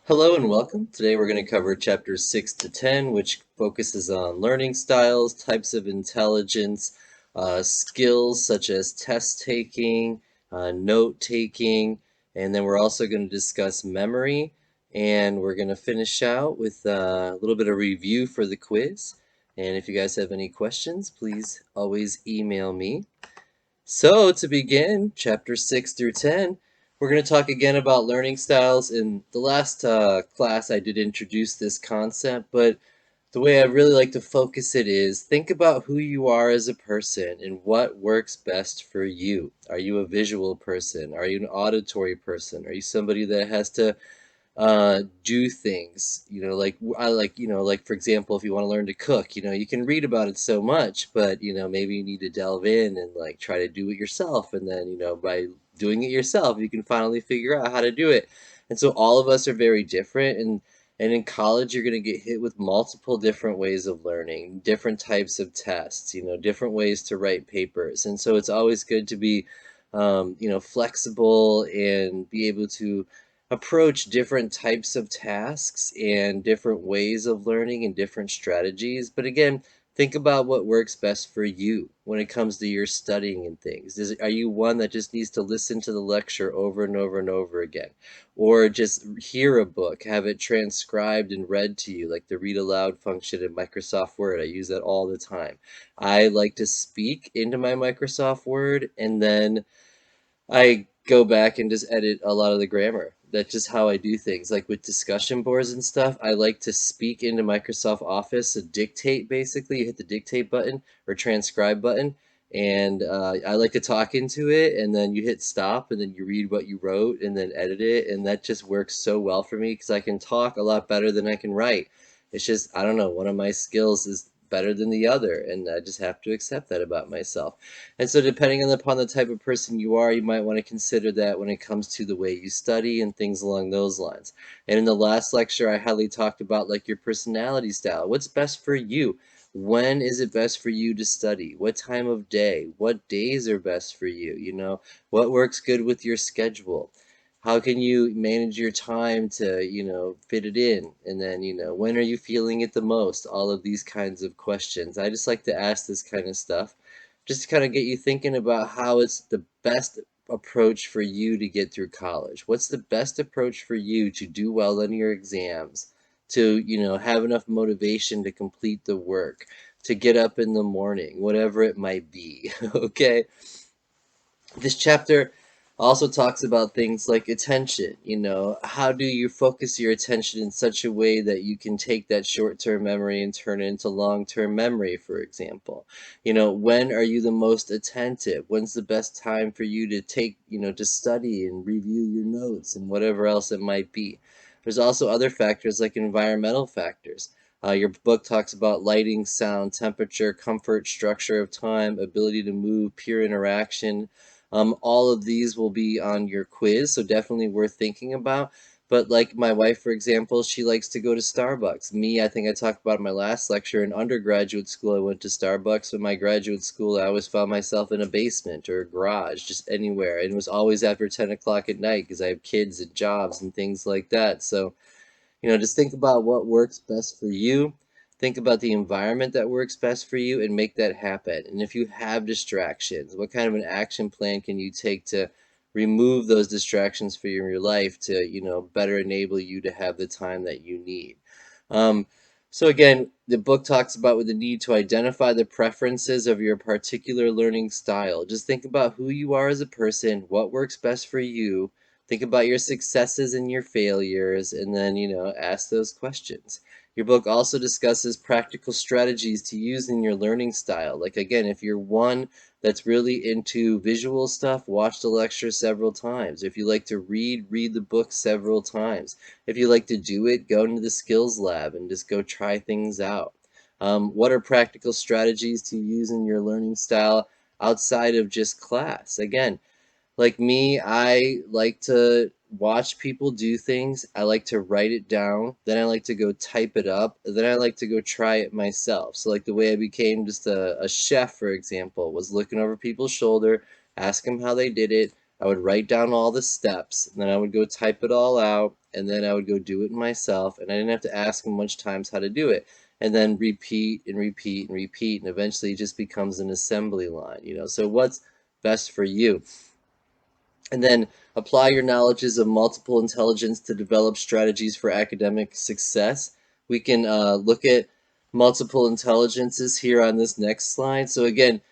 Hello and welcome. Today we're going to cover chapters 6 to 10, which focuses on learning styles, types of intelligence, skills such as test taking, note taking, and then we're also going to discuss memory. And we're going to finish out with a little bit of review for the quiz. And if you guys have any questions, please always email me. So, to begin, chapter 6 through 10, we're going to talk again about learning styles. In the last class, I did introduce this concept, but the way I really like to focus it is think about who you are as a person and what works best for you. Are you a visual person? Are you an auditory person? Are you somebody that has to do things, like I like, like for example, if you want to learn to cook, you can read about it so much, but maybe you need to delve in and like try to do it yourself, and then by doing it yourself you can finally figure out how to do it. And so all of us are very different, and in college you're going to get hit with multiple different ways of learning, different types of tests, different ways to write papers. And so it's always good to be flexible and be able to approach different types of tasks and different ways of learning and different strategies. But again, think about what works best for you when it comes to your studying and things. Are you one that just needs to listen to the lecture over and over and over again? Or just hear a book, have it transcribed and read to you, like the read aloud function in Microsoft Word? I use that all the time. I like to speak into my Microsoft Word, and then I go back and just edit a lot of the grammar. That's just how I do things. Like with discussion boards and stuff, I like to speak into Microsoft Office, so dictate basically. You hit the dictate button or transcribe button, and I like to talk into it, and then you hit stop, and then you read what you wrote, and then edit it, and that just works so well for me because I can talk a lot better than I can write. It's just, I don't know, one of my skills is better than the other, and I just have to accept that about myself. And so depending upon the type of person you are, you might want to consider that when it comes to the way you study and things along those lines. And in the last lecture, I highly talked about like your personality style. What's best for you? When is it best for you to study? What time of day? What days are best for you? What works good with your schedule? How can you manage your time to, fit it in? And then, when are you feeling it the most? All of these kinds of questions. I just like to ask this kind of stuff just to kind of get you thinking about how it's the best approach for you to get through college. What's the best approach for you to do well on your exams, to, have enough motivation to complete the work, to get up in the morning, whatever it might be. Okay? This chapter also talks about things like attention. How do you focus your attention in such a way that you can take that short-term memory and turn it into long-term memory, for example? When are you the most attentive? When's the best time for you to take, to study and review your notes and whatever else it might be? There's also other factors like environmental factors. Your book talks about lighting, sound, temperature, comfort, structure of time, ability to move, peer interaction. All of these will be on your quiz, so definitely worth thinking about. But like my wife, for example, she likes to go to Starbucks. Me, I think I talked about in my last lecture. In undergraduate school, I went to Starbucks. In my graduate school, I always found myself in a basement or a garage, just anywhere. And it was always after 10 o'clock at night because I have kids and jobs and things like that. So just think about what works best for you. Think about the environment that works best for you and make that happen. And if you have distractions, what kind of an action plan can you take to remove those distractions for your life to, better enable you to have the time that you need? Um, so again, the book talks about with the need to identify the preferences of your particular learning style. Just think about who you are as a person, what works best for you. Think about your successes and your failures, and then, ask those questions. Your book also discusses practical strategies to use in your learning style. Like, again, if you're one that's really into visual stuff, watch the lecture several times. If you like to read the book several times. If you like to do it, go into the skills lab and just go try things out. What are practical strategies to use in your learning style outside of just class? Again, like me, I like to watch people do things. I like to write it down. Then I like to go type it up. Then I like to go try it myself. So like the way I became just a chef, for example, was looking over people's shoulder, ask them how they did it. I would write down all the steps, and then I would go type it all out, and then I would go do it myself, and I didn't have to ask him much times how to do it, and then repeat and repeat and repeat, and eventually it just becomes an assembly line, you know. So what's best for you? And then apply your knowledges of multiple intelligence to develop strategies for academic success. We can look at multiple intelligences here on this next slide. So again,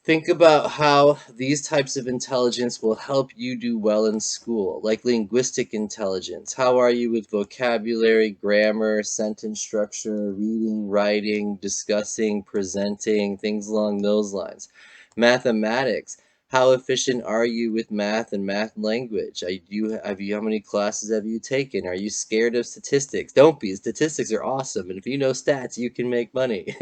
think about how these types of intelligence will help you do well in school, like linguistic intelligence. How are you with vocabulary, grammar, sentence structure, reading, writing, discussing, presenting, things along those lines. Mathematics. How efficient are you with math and math language? How many classes have you taken? Are you scared of statistics? Don't be. Statistics are awesome, and if you know stats, you can make money.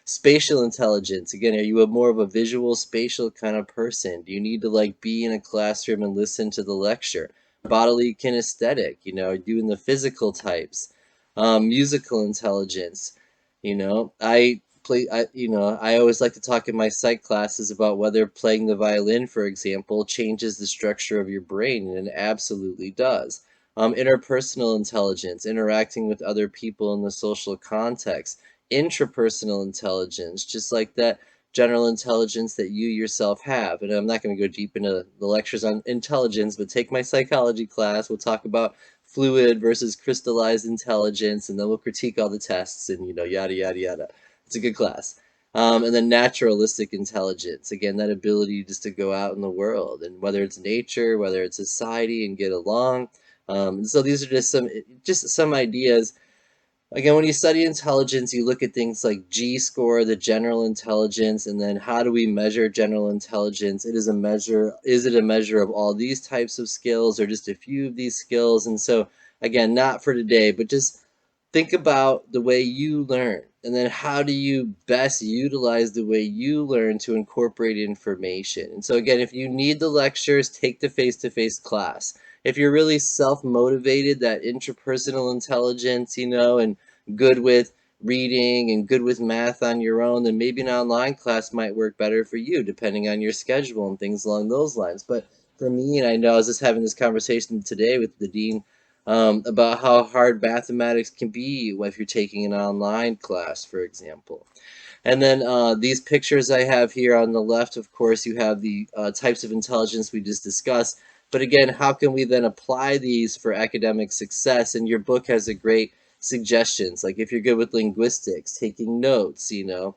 Spatial intelligence. Again, are you more of a visual, spatial kind of person? Do you need to like be in a classroom and listen to the lecture? Bodily kinesthetic, you know, doing the physical types. Musical intelligence. You know, I always like to talk in my psych classes about whether playing the violin, for example, changes the structure of your brain, and it absolutely does. Interpersonal intelligence, interacting with other people in the social context. Intrapersonal intelligence, just like that general intelligence that you yourself have. And I'm not going to go deep into the lectures on intelligence, but take my psychology class. We'll talk about fluid versus crystallized intelligence, and then we'll critique all the tests and, you know, yada, yada, yada. It's a good class. And then naturalistic intelligence, again, that ability just to go out in the world, and whether it's nature, whether it's society, and get along. And so these are just some ideas. Again, when you study intelligence, you look at things like G-score, the general intelligence, and then how do we measure general intelligence? Is it a measure of all these types of skills or just a few of these skills? And so, again, not for today, but just think about the way you learn, and then how do you best utilize the way you learn to incorporate information. And so again, if you need the lectures, take the face-to-face class. If you're really self-motivated, that intrapersonal intelligence, you know, and good with reading and good with math on your own, then maybe an online class might work better for you, depending on your schedule and things along those lines. But for me, and I know I was just having this conversation today with the dean about how hard mathematics can be if you're taking an online class, for example. And then these pictures I have here on the left, of course, you have the types of intelligence we just discussed. But again, how can we then apply these for academic success? And your book has a great suggestions, like if you're good with linguistics, taking notes, you know,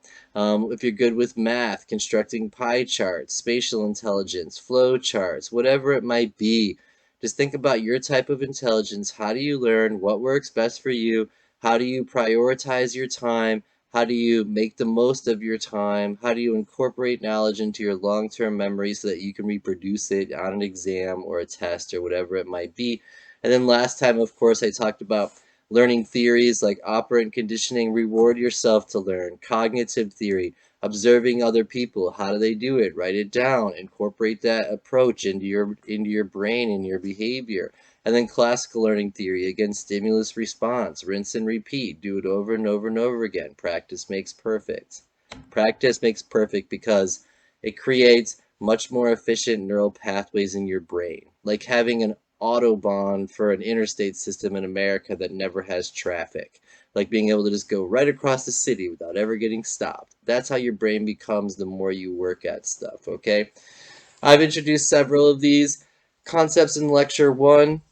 if you're good with math, constructing pie charts, spatial intelligence, flow charts, whatever it might be. Just think about your type of intelligence. How do you learn? What works best for you? How do you prioritize your time? How do you make the most of your time? How do you incorporate knowledge into your long-term memory so that you can reproduce it on an exam or a test or whatever it might be? And then last time, of course, I talked about learning theories like operant conditioning, reward yourself to learn, cognitive theory, observing other people, how do they do it, write it down, incorporate that approach into your brain and your behavior. And then classical learning theory, again, stimulus response, rinse and repeat, do it over and over and over again. Practice makes perfect. Practice makes perfect because it creates much more efficient neural pathways in your brain, like having an autobahn for an interstate system in America that never has traffic, like being able to just go right across the city without ever getting stopped. That's how your brain becomes the more you work at stuff, okay? I've introduced several of these concepts in lecture one,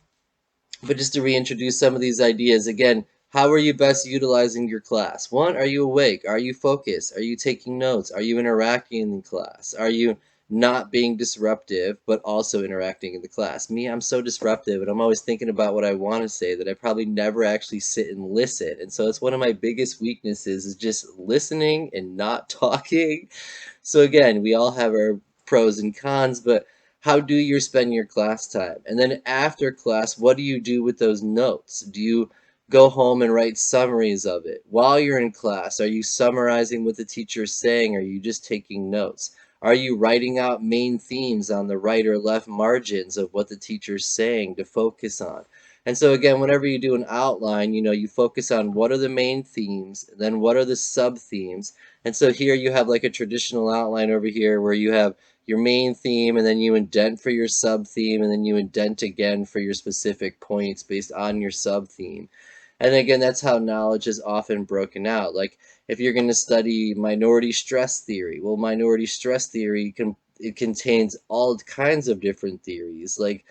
but just to reintroduce some of these ideas again, how are you best utilizing your class? One, are you awake? Are you focused? Are you taking notes? Are you interacting in the class? Are you not being disruptive, but also interacting in the class? Me, I'm so disruptive, and I'm always thinking about what I want to say that I probably never actually sit and listen. And so it's one of my biggest weaknesses is just listening and not talking. So again, we all have our pros and cons, but how do you spend your class time? And then after class, what do you do with those notes? Do you go home and write summaries of it? While you're in class, are you summarizing what the teacher is saying? Or are you just taking notes? Are you writing out main themes on the right or left margins of what the teacher is saying to focus on? And so again, whenever you do an outline, you focus on what are the main themes, then what are the sub themes. And so here you have like a traditional outline over here where you have your main theme, and then you indent for your sub theme, and then you indent again for your specific points based on your sub theme. And again, that's how knowledge is often broken out. Like if you're going to study minority stress theory, well, minority stress theory it contains all kinds of different theories, like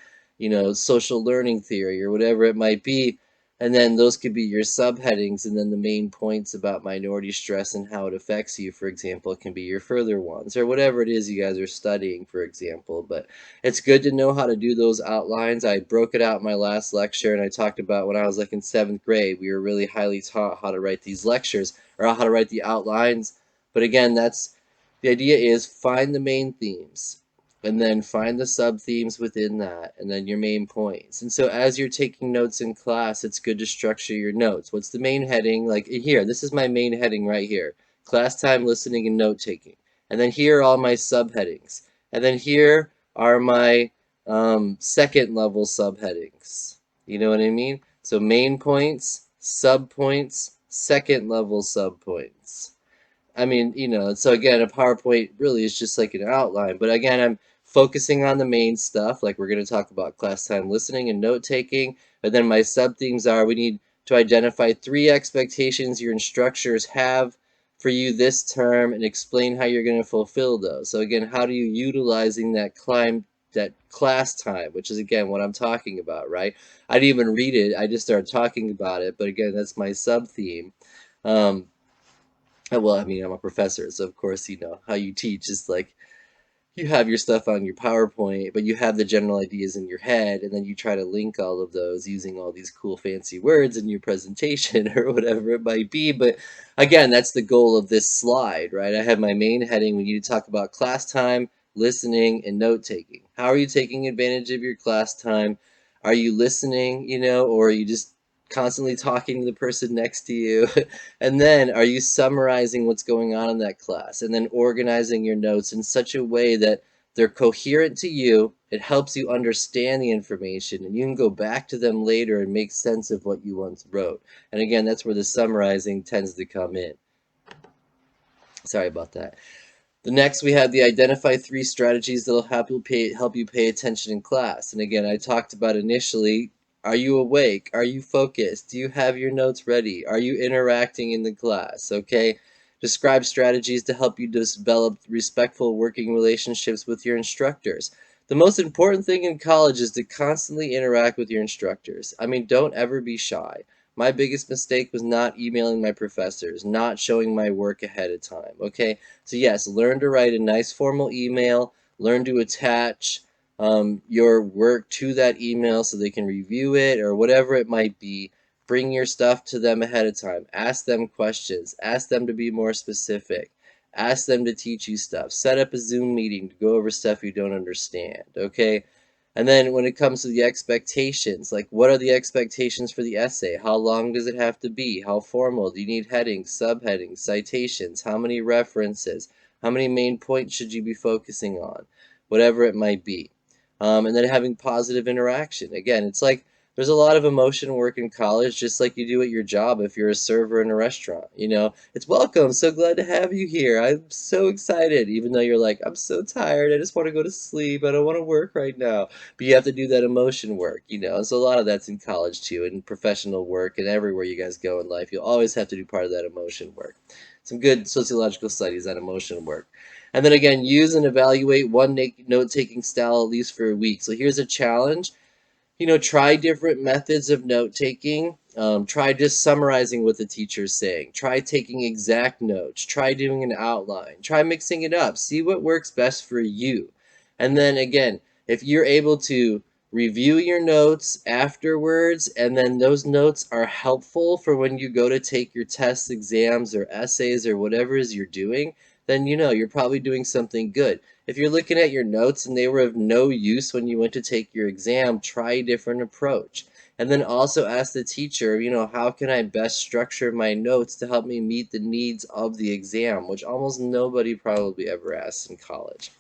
social learning theory or whatever it might be. And then those could be your subheadings, and then the main points about minority stress and how it affects you, for example, can be your further ones, or whatever it is you guys are studying, for example. But it's good to know how to do those outlines. I broke it out in my last lecture, and I talked about when I was like in 7th grade, we were really highly taught how to write these lectures, or how to write the outlines. But again, the idea is find the main themes, and then find the sub themes within that, and then your main points. And so as you're taking notes in class, it's good to structure your notes. What's the main heading? Like here, this is my main heading right here: class time, listening, and note taking. And then here are all my subheadings. And then here are my second level subheadings. You know what I mean? So main points, sub points, second level sub points. I mean, so again, a PowerPoint really is just like an outline. But again, I'm focusing on the main stuff. Like we're going to talk about class time listening and note taking. But then my sub themes are we need to identify 3 expectations your instructors have for you this term and explain how you're going to fulfill those. So again, how do you utilizing that class time, which is again what I'm talking about, right? I didn't even read it. I just started talking about it. But again, that's my sub theme. Well, I mean, I'm a professor, so of course, how you teach is like you have your stuff on your PowerPoint, but you have the general ideas in your head, and then you try to link all of those using all these cool fancy words in your presentation or whatever it might be. But again, that's the goal of this slide, right? I have my main heading. We need to talk about class time, listening, and note taking. How are you taking advantage of your class time? Are you listening, or are you just constantly talking to the person next to you? And then are you summarizing what's going on in that class, and then organizing your notes in such a way that they're coherent to you? It helps you understand the information, and you can go back to them later and make sense of what you once wrote. And again, that's where the summarizing tends to come in. Sorry about that. The next, we have the identify 3 strategies that'll help you pay attention in class. And again, I talked about initially, are you awake? Are you focused? Do you have your notes ready? Are you interacting in the class? Okay. Describe strategies to help you develop respectful working relationships with your instructors. The most important thing in college is to constantly interact with your instructors. I mean, don't ever be shy. My biggest mistake was not emailing my professors, not showing my work ahead of time, okay? So yes, learn to write a nice formal email, learn to attach your work to that email so they can review it or whatever it might be. Bring your stuff to them ahead of time. Ask them questions. Ask them to be more specific. Ask them to teach you stuff. Set up a Zoom meeting to go over stuff you don't understand, okay? And then when it comes to the expectations, like what are the expectations for the essay? How long does it have to be? How formal? Do you need headings, subheadings, citations? How many references? How many main points should you be focusing on? Whatever it might be. And then having positive interaction. Again, it's like there's a lot of emotion work in college, just like you do at your job if you're a server in a restaurant. It's welcome. So glad to have you here. I'm so excited, even though you're like, I'm so tired. I just want to go to sleep. I don't want to work right now. But you have to do that emotion work. So a lot of that's in college too, and professional work, and everywhere you guys go in life. You'll always have to do part of that emotion work. Some good sociological studies on emotion work. And then again, use and evaluate one note-taking style at least for a week. So here's a challenge. Try different methods of note-taking. Try just summarizing what the teacher's saying. Try taking exact notes. Try doing an outline. Try mixing it up. See what works best for you. And then again, if you're able to review your notes afterwards, and then those notes are helpful for when you go to take your tests, exams, or essays, or whatever it is you're doing, then you're probably doing something good. If you're looking at your notes and they were of no use when you went to take your exam, try a different approach. And then also ask the teacher, how can I best structure my notes to help me meet the needs of the exam, which almost nobody probably ever asks in college.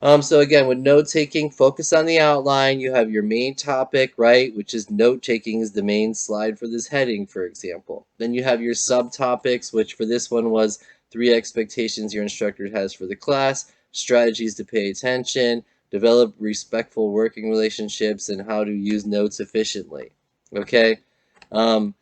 So again, with note taking, focus on the outline. You have your main topic, right, which is note taking is the main slide for this heading, for example. Then you have your subtopics, which for this one was 3 expectations your instructor has for the class, strategies to pay attention, develop respectful working relationships, and how to use notes efficiently. Okay. Um,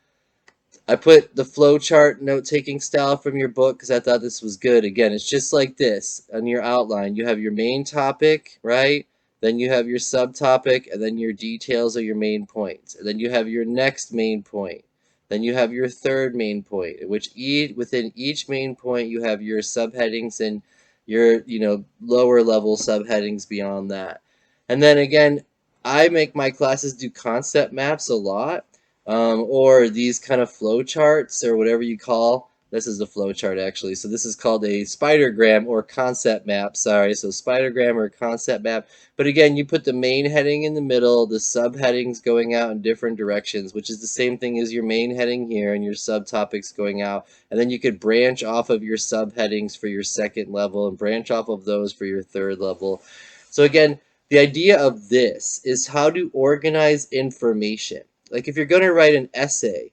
I put the flowchart note-taking style from your book because I thought this was good. Again, it's just like this on your outline. You have your main topic, right? Then you have your subtopic, and then your details are your main points. And then you have your next main point. Then you have your third main point, which within each main point you have your subheadings and your lower level subheadings beyond that. And then again, I make my classes do concept maps a lot, or these kind of flow charts or whatever you call. This is the flow chart actually. So this is called a spidergram or concept map. Sorry, so spidergram or concept map. But again, you put the main heading in the middle, the subheadings going out in different directions, which is the same thing as your main heading here and your subtopics going out. And then you could branch off of your subheadings for your second level and branch off of those for your third level. So again, the idea of this is how to organize information. Like if you're going to write an essay,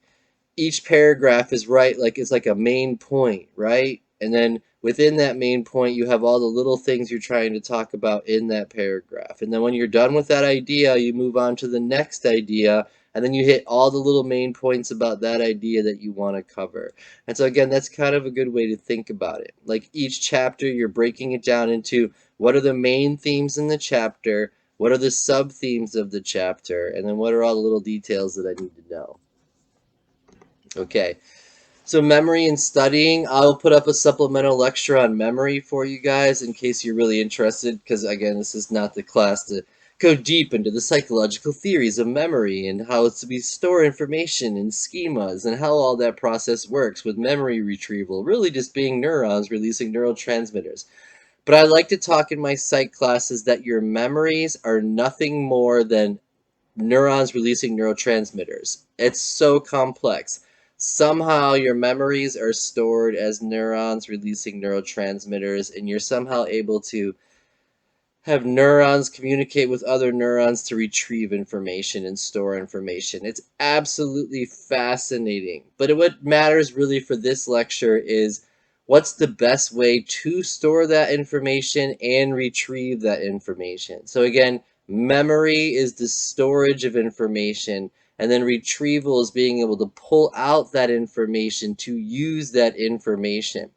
each paragraph is it's like a main point, right? And then within that main point, you have all the little things you're trying to talk about in that paragraph. And then when you're done with that idea, you move on to the next idea, and then you hit all the little main points about that idea that you want to cover. And so again, that's kind of a good way to think about it. Like each chapter, you're breaking it down into what are the main themes in the chapter, what are the sub themes of the chapter, and then what are all the little details that I need to know. Okay, so memory and studying, I'll put up a supplemental lecture on memory for you guys in case you're really interested, because again, this is not the class to go deep into the psychological theories of memory and how it's to be store information and schemas and how all that process works with memory retrieval, really just being neurons releasing neurotransmitters. But I like to talk in my psych classes that your memories are nothing more than neurons releasing neurotransmitters. It's so complex. Somehow your memories are stored as neurons releasing neurotransmitters, and you're somehow able to have neurons communicate with other neurons to retrieve information and store information. It's absolutely fascinating. But what matters really for this lecture is what's the best way to store that information and retrieve that information. So again, memory is the storage of information, and then retrieval is being able to pull out that information to use that information.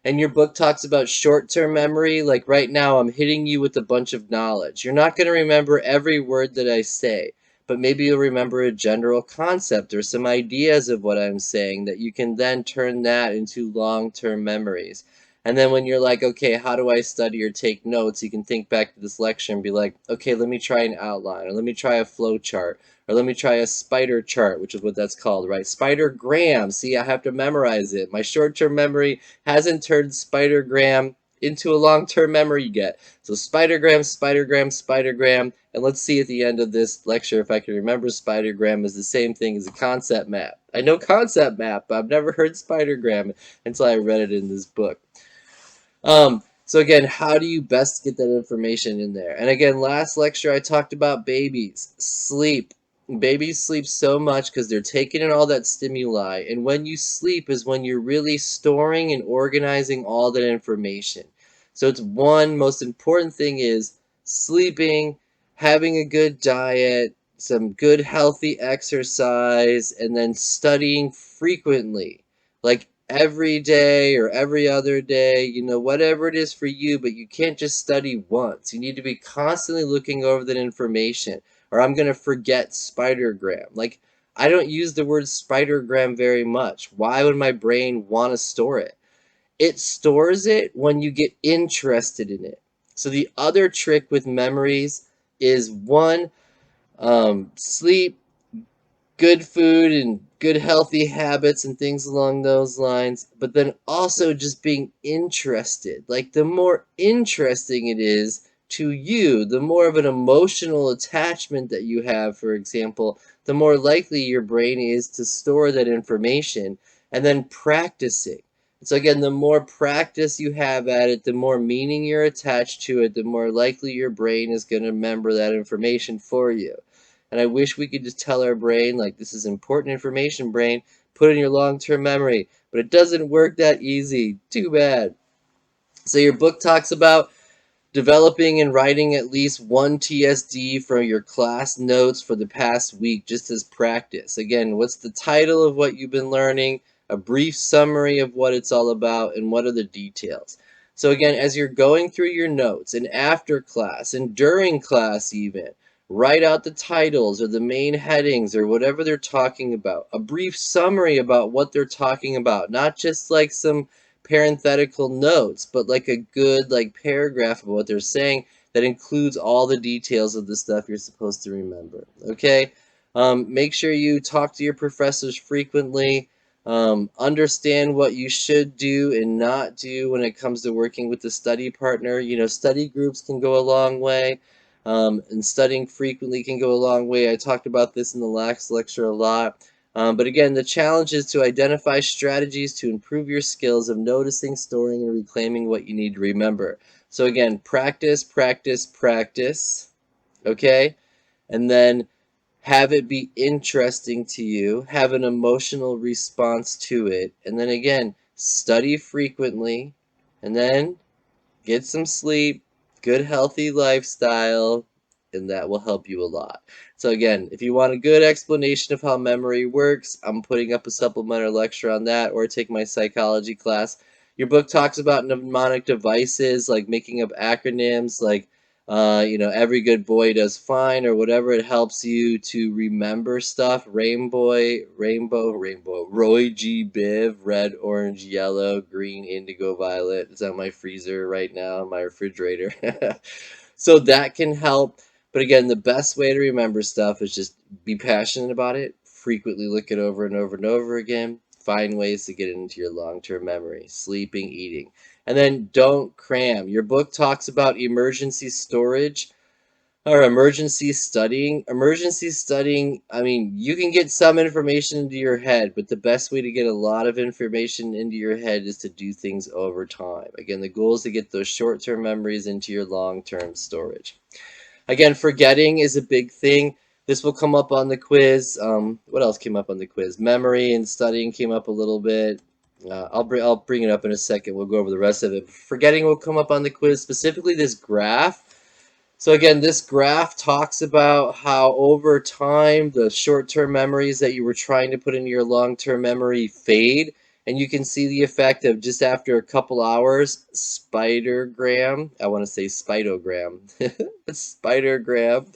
And your book talks about short-term memory. Like right now, I'm hitting you with a bunch of knowledge. You're not going to remember every word that I say, but maybe you'll remember a general concept or some ideas of what I'm saying that you can then turn that into long-term memories. And then when you're like, okay, how do I study or take notes? You can think back to this lecture and be like, okay, let me try an outline, or let me try a flow chart, or let me try a spider chart, which is what that's called, right? Spidergram. See, I have to memorize it. My short-term memory hasn't turned spidergram into a long-term memory yet. So spidergram, spidergram, spidergram, and let's see at the end of this lecture if I can remember spidergram is the same thing as a concept map. I know concept map, but I've never heard spidergram until I read it in this book. So again, how do you best get that information in there? And again, last lecture I talked about babies. Sleep. Babies sleep so much because they're taking in all that stimuli. And when you sleep is when you're really storing and organizing all that information. So it's one most important thing is sleeping, having a good diet, some good healthy exercise, and then studying frequently. Like every day or every other day, whatever it is for you, but you can't just study once. You need to be constantly looking over that information, or I'm going to forget spidergram. Like, I don't use the word spidergram very much. Why would my brain want to store it? It stores it when you get interested in it. So the other trick with memories is one, sleep, good food and good healthy habits and things along those lines, but then also just being interested. Like the more interesting it is to you, the more of an emotional attachment that you have, for example, the more likely your brain is to store that information and then practicing. So again, the more practice you have at it, the more meaning you're attached to it, the more likely your brain is going to remember that information for you. And I wish we could just tell our brain, like, this is important information, brain, put it in your long-term memory. But it doesn't work that easy. Too bad. So your book talks about developing and writing at least one TSD from your class notes for the past week just as practice. Again, what's the title of what you've been learning, a brief summary of what it's all about, and what are the details. So again, as you're going through your notes and after class and during class even, write out the titles or the main headings or whatever they're talking about. A brief summary about what they're talking about, not just like some parenthetical notes, but like a good like paragraph of what they're saying that includes all the details of the stuff you're supposed to remember. Okay, make sure you talk to your professors frequently. Understand what you should do and not do when it comes to working with the study partner. You know, study groups can go a long way, and studying frequently can go a long way. I talked about this in the last lecture a lot. But again, the challenge is to identify strategies to improve your skills of noticing, storing, and reclaiming what you need to remember. So again, practice, practice, practice, okay? And then have it be interesting to you, have an emotional response to it, and then again, study frequently, and then get some sleep, good healthy lifestyle, and that will help you a lot. So again, if you want a good explanation of how memory works, I'm putting up a supplementary lecture on that, or take my psychology class. Your book talks about mnemonic devices, like making up acronyms, like every good boy does fine, or whatever it helps you to remember stuff. Rainbow, Roy G. Biv, red, orange, yellow, green, indigo, violet. It's on my freezer right now, in my refrigerator. So that can help. But again, the best way to remember stuff is just be passionate about it, frequently look it over and over and over again, find ways to get it into your long-term memory, sleeping, eating. And then don't cram. Your book talks about emergency storage or emergency studying. Emergency studying, I mean, you can get some information into your head, but the best way to get a lot of information into your head is to do things over time. Again, the goal is to get those short-term memories into your long-term storage. Again, forgetting is a big thing. This will come up on the quiz. What else came up on the quiz? Memory and studying came up a little bit. I'll bring it up in a second. We'll go over the rest of it. Forgetting will come up on the quiz, specifically this graph. So again, this graph talks about how over time the short-term memories that you were trying to put into your long-term memory fade, and you can see the effect of just after a couple hours, spidergram. I want to say spidogram, spidergram,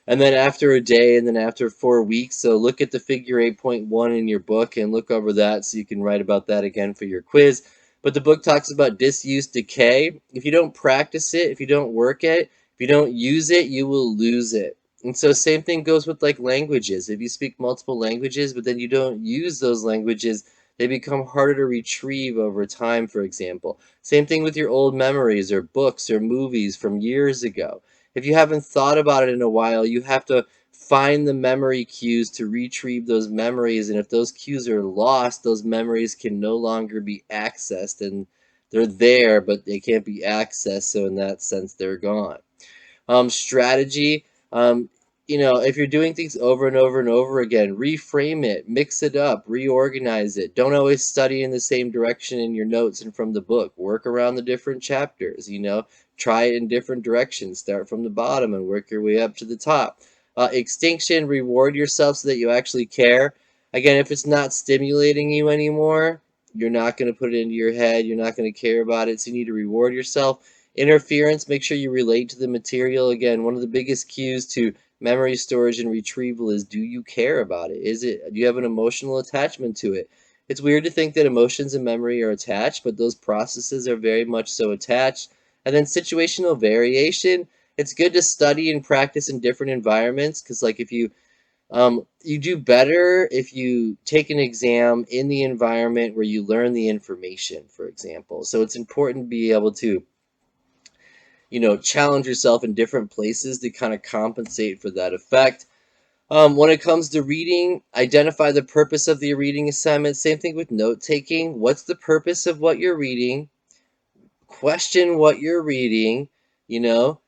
and then after a day, and then after 4 weeks. So look at the figure 8.1 in your book and look over that so you can write about that again for your quiz. But the book talks about disuse decay. If you don't practice it, if you don't work it, if you don't use it, you will lose it. And so same thing goes with like languages. If you speak multiple languages, but then you don't use those languages, they become harder to retrieve over time, for example. Same thing with your old memories or books or movies from years ago. If you haven't thought about it in a while, you have to find the memory cues to retrieve those memories. And if those cues are lost, those memories can no longer be accessed. And they're there, but they can't be accessed. So in that sense, they're gone. Strategy. If you're doing things over and over and over again, reframe it, mix it up, reorganize it. Don't always study in the same direction in your notes and from the book. Work around the different chapters, try it in different directions. Start from the bottom and work your way up to the top. Extinction, reward yourself so that you actually care. Again, if it's not stimulating you anymore, you're not going to put it into your head. You're not going to care about it. So you need to reward yourself. Interference, make sure you relate to the material. Again, one of the biggest cues to memory storage and retrieval is, do you care about it? Do you have an emotional attachment to it? It's weird to think that emotions and memory are attached, but those processes are very much so attached. And then situational variation, it's good to study and practice in different environments, because like if you do better if you take an exam in the environment where you learn the information, for example. So it's important to be able to challenge yourself in different places to kind of compensate for that effect. When it comes to reading, identify the purpose of the reading assignment. Same thing with note taking. What's the purpose of what you're reading? Question what you're reading, you know,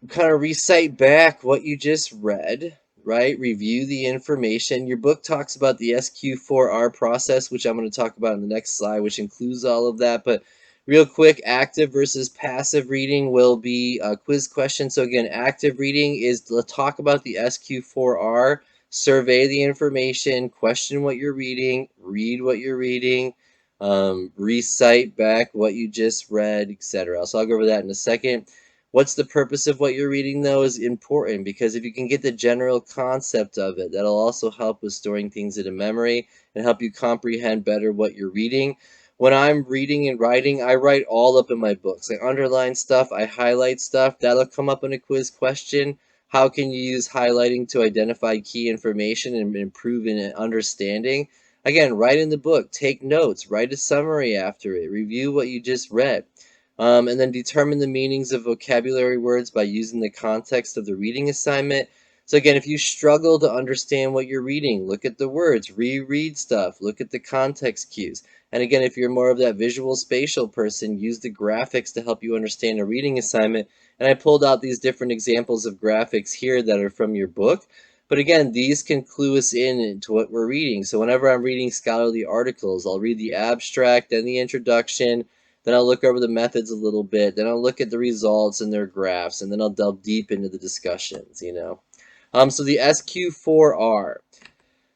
kind of recite back what you just read, right? Review the information. Your book talks about the SQ4R process, which I'm going to talk about in the next slide, which includes all of that. But real quick, active versus passive reading will be a quiz question. So again, active reading is to talk about the SQ4R, survey the information, question what you're reading, read what you're reading, recite back what you just read, etc. So I'll go over that in a second. What's the purpose of what you're reading, though, is important, because if you can get the general concept of it, that'll also help with storing things into memory and help you comprehend better what you're reading. When I'm reading and writing, I write all up in my books. I underline stuff, I highlight stuff. That'll come up in a quiz question. How can you use highlighting to identify key information and improve in understanding? Again, write in the book, take notes, write a summary after it, review what you just read. And then determine the meanings of vocabulary words by using the context of the reading assignment. So again, if you struggle to understand what you're reading, look at the words, reread stuff, look at the context cues. And again, if you're more of that visual spatial person, use the graphics to help you understand a reading assignment. And I pulled out these different examples of graphics here that are from your book. But again, these can clue us in into what we're reading. So whenever I'm reading scholarly articles, I'll read the abstract, then the introduction, then I'll look over the methods a little bit. Then I'll look at the results and their graphs, and then I'll delve deep into the discussions. So the SQ4R.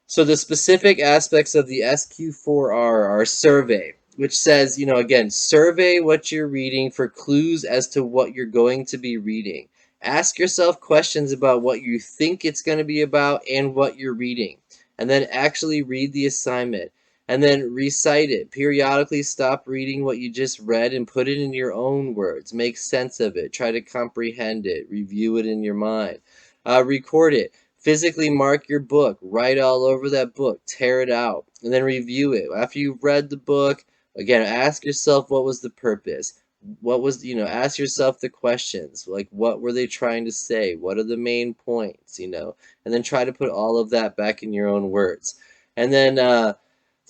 So the specific aspects of the SQ4R are survey, which says, again, survey what you're reading for clues as to what you're going to be reading. Ask yourself questions about what you think it's going to be about and what you're reading. And then actually read the assignment. And then recite it. Periodically stop reading what you just read and put it in your own words. Make sense of it. Try to comprehend it. Review it in your mind. Record it. Physically mark your book, write all over that book, tear it out, and then review it. After you've read the book, again, ask yourself what was the purpose? Ask yourself the questions, like what were they trying to say? What are the main points, and then try to put all of that back in your own words. And then the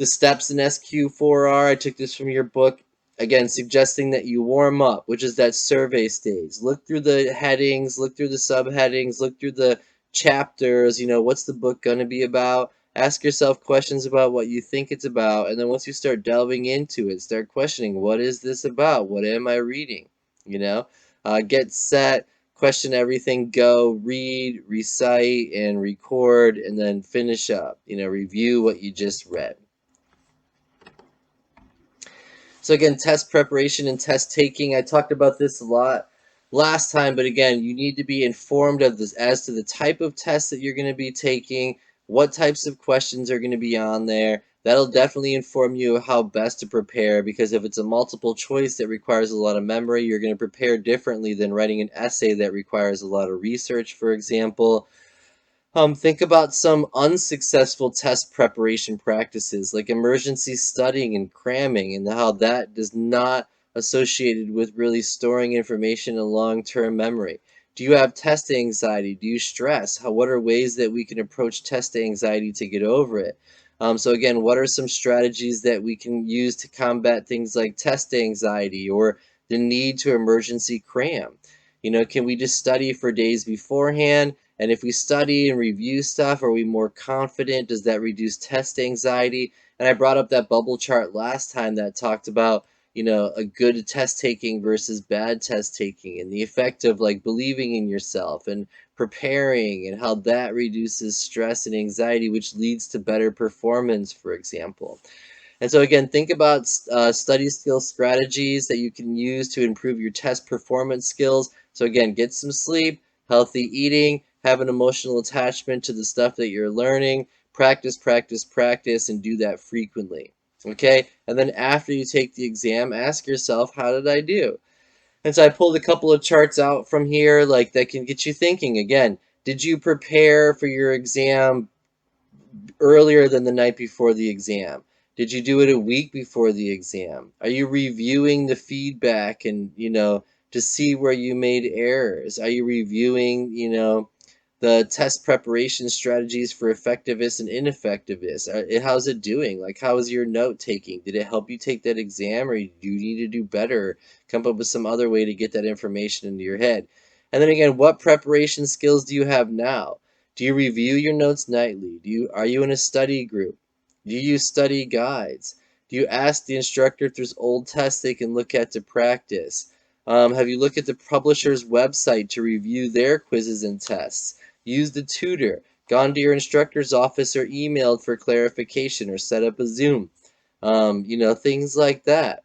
steps in SQ4R, I took this from your book. Again, suggesting that you warm up, which is that survey stage. Look through the headings, look through the subheadings, look through the chapters. What's the book going to be about? Ask yourself questions about what you think it's about, and then once you start delving into it, start questioning, what is this about? What am I reading? Get set, question everything, go, read, recite, and record, and then finish up. Review what you just read. So again, test preparation and test taking, I talked about this a lot last time, but again, you need to be informed of this as to the type of test that you're going to be taking, what types of questions are going to be on there. That'll definitely inform you how best to prepare, because if it's a multiple choice that requires a lot of memory, you're going to prepare differently than writing an essay that requires a lot of research, for example. Think about some unsuccessful test preparation practices like emergency studying and cramming, and how that is not associated with really storing information in long-term memory. Do you have test anxiety? Do you stress? What are ways that we can approach test anxiety to get over it? So again, what are some strategies that we can use to combat things like test anxiety or the need to emergency cram? Can we just study for days beforehand? And if we study and review stuff, are we more confident? Does that reduce test anxiety? And I brought up that bubble chart last time that talked about, a good test taking versus bad test taking, and the effect of like believing in yourself and preparing, and how that reduces stress and anxiety, which leads to better performance, for example. And so again, think about study skill strategies that you can use to improve your test performance skills. So again, get some sleep, healthy eating, have an emotional attachment to the stuff that you're learning, practice, practice, practice, and do that frequently. Okay? And then after you take the exam, ask yourself, how did I do? And so I pulled a couple of charts out from here, like that can get you thinking. Again, did you prepare for your exam earlier than the night before the exam? Did you do it a week before the exam? Are you reviewing the feedback and, to see where you made errors? Are you reviewing, The test preparation strategies for effectiveness and ineffectiveness. How's it doing? Like, how is your note taking? Did it help you take that exam, or do you need to do better? Come up with some other way to get that information into your head. And then again, what preparation skills do you have now? Do you review your notes nightly? Are you in a study group? Do you use study guides? Do you ask the instructor if there's old tests they can look at to practice? Have you looked at the publisher's website to review their quizzes and tests? Used a tutor, gone to your instructor's office or emailed for clarification or set up a Zoom, things like that.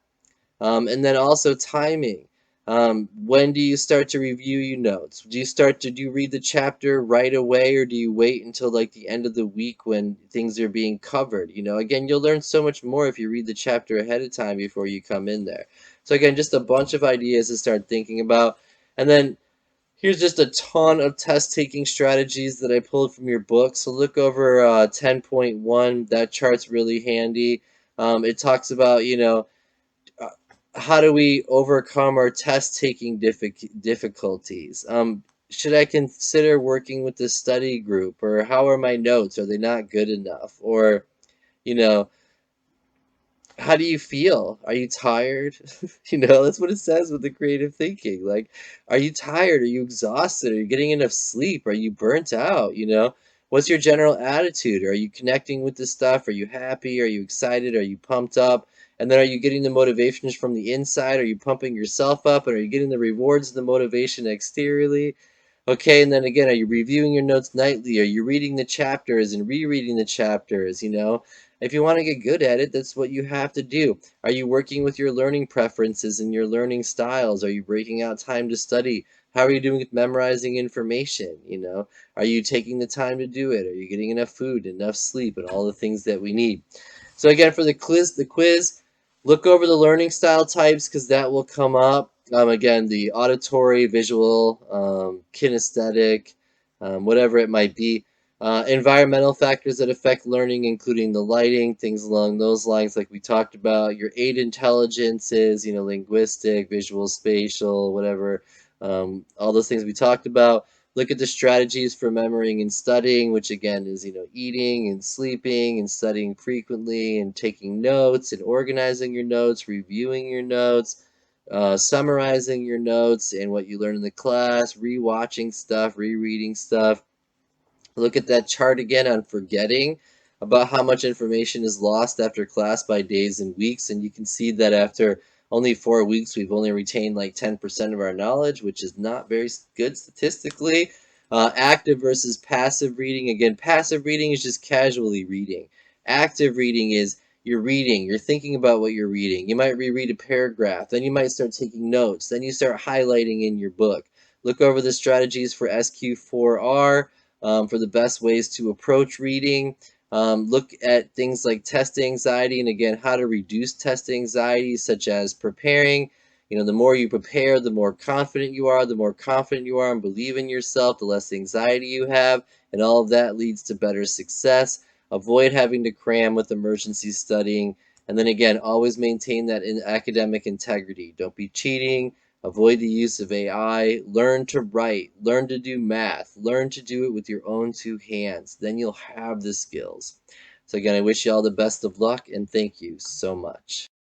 And then also timing. When do you start to review your notes? Do you read the chapter right away, or do you wait until like the end of the week when things are being covered? Again, you'll learn so much more if you read the chapter ahead of time before you come in there. So again, just a bunch of ideas to start thinking about. And then here's just a ton of test taking strategies that I pulled from your book. So look over 10.1. That chart's really handy. It talks about, uh, how do we overcome our test taking difficulties? Should I consider working with the study group? Or how are my notes? Are they not good enough? Or, you know, how do you feel? Are you tired? That's what it says with the creative thinking. Like, are you tired? Are you exhausted? Are you getting enough sleep? Are you burnt out? What's your general attitude? Are you connecting with the stuff? Are you happy? Are you excited? Are you pumped up? And then are you getting the motivations from the inside? Are you pumping yourself up? And are you getting the rewards of the motivation exteriorly? Okay, and then again, are you reviewing your notes nightly? Are you reading the chapters and rereading the chapters? If you want to get good at it, that's what you have to do. Are you working with your learning preferences and your learning styles? Are you breaking out time to study? How are you doing with memorizing information? Are you taking the time to do it? Are you getting enough food, enough sleep, and all the things that we need? So again, for the quiz, look over the learning style types because that will come up. Again, the auditory, visual, kinesthetic, whatever it might be. Environmental factors that affect learning, including the lighting, things along those lines, like we talked about. Your eight intelligences, linguistic, visual, spatial, whatever, all those things we talked about. Look at the strategies for memorizing and studying, which again is, eating and sleeping and studying frequently and taking notes and organizing your notes, reviewing your notes, summarizing your notes and what you learned in the class, rewatching stuff, rereading stuff. Look at that chart again on forgetting, about how much information is lost after class by days and weeks. And you can see that after only 4 weeks, we've only retained like 10% of our knowledge, which is not very good statistically. Active versus passive reading. Again, passive reading is just casually reading. Active reading is you're reading, you're thinking about what you're reading. You might reread a paragraph, then you might start taking notes, then you start highlighting in your book. Look over the strategies for SQ4R, for the best ways to approach reading. Look at things like test anxiety, and again, how to reduce test anxiety, such as preparing. The more you prepare, the more confident you are. The more confident you are and believe in yourself, the less anxiety you have, and all of that leads to better success. Avoid having to cram with emergency studying. And then again, always maintain that in academic integrity. Don't be cheating. Avoid the use of AI. Learn to write. Learn to do math. Learn to do it with your own two hands. Then you'll have the skills. So again, I wish you all the best of luck and thank you so much.